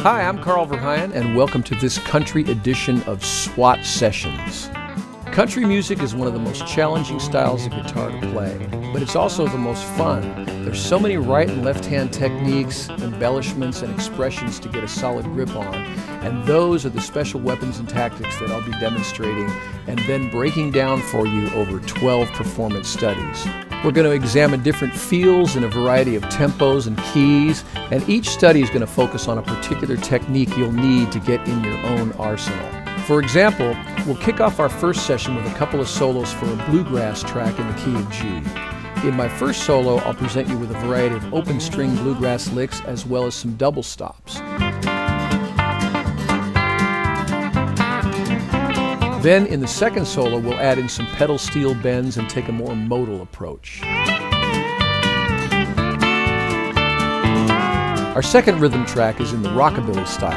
Hi, I'm Carl Verheyen, and welcome to this country edition of S.W.A.T Sessions. Country music is one of the most challenging styles of guitar to play, but it's also the most fun. There's so many right and left-hand techniques, embellishments, and expressions to get a solid grip on, and those are the special weapons and tactics that I'll be demonstrating and then breaking down for you over 12 performance studies. We're going to examine different feels in a variety of tempos and keys, and each study is going to focus on a particular technique you'll need to get in your own arsenal. For example, we'll kick off our first session with a couple of solos for a bluegrass track in the key of G. In my first solo, I'll present you with a variety of open string bluegrass licks as well as some double stops. Then in the second solo, we'll add in some pedal steel bends and take a more modal approach. Our second rhythm track is in the rockabilly style,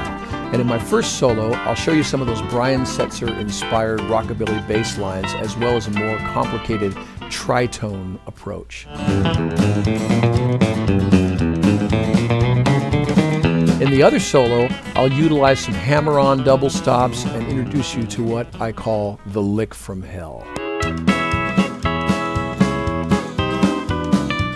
and in my first solo, I'll show you some of those Brian Setzer-inspired rockabilly bass lines as well as a more complicated tritone approach. In the other solo, I'll utilize some hammer-on double stops and introduce you to what I call the lick from hell.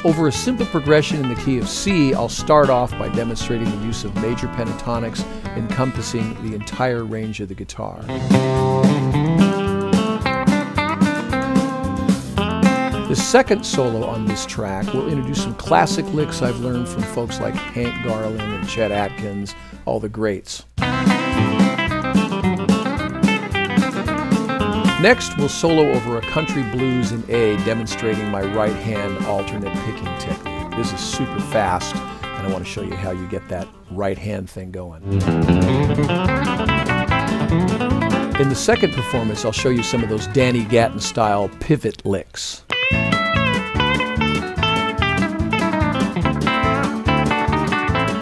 Over a simple progression in the key of C, I'll start off by demonstrating the use of major pentatonics encompassing the entire range of the guitar. The second solo on this track will introduce some classic licks I've learned from folks like Hank Garland and Chet Atkins, all the greats. Next, we'll solo over a country blues in A, demonstrating my right-hand alternate picking technique. This is super fast, and I want to show you how you get that right-hand thing going. In the second performance, I'll show you some of those Danny Gatton-style pivot licks.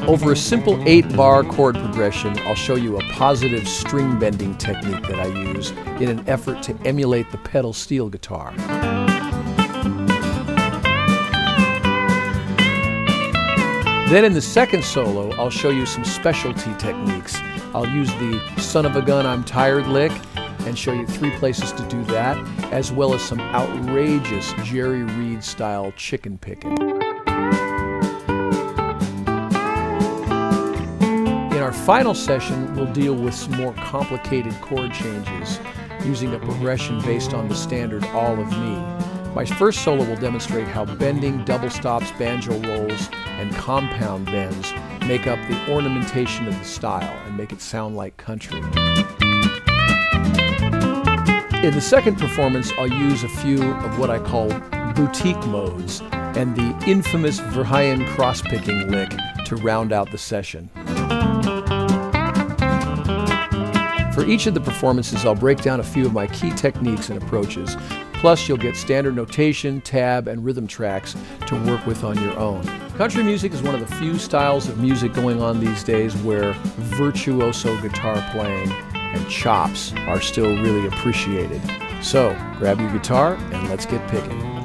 Over a simple 8-bar chord progression, I'll show you a positive string bending technique that I use in an effort to emulate the pedal steel guitar. Then in the second solo, I'll show you some specialty techniques. I'll use the son of a gun, I'm tired lick and show you 3 places to do that, as well as some outrageous Jerry Reed style chicken picking. In our final session, we'll deal with some more complicated chord changes using a progression based on the standard All of Me. My first solo will demonstrate how bending, double stops, banjo rolls, and compound bends make up the ornamentation of the style and make it sound like country. In the second performance, I'll use a few of what I call boutique modes and the infamous Verheyen cross-picking lick to round out the session. For each of the performances, I'll break down a few of my key techniques and approaches. Plus, you'll get standard notation, tab, and rhythm tracks to work with on your own. Country music is one of the few styles of music going on these days where virtuoso guitar playing and chops are still really appreciated. So, grab your guitar and let's get picking.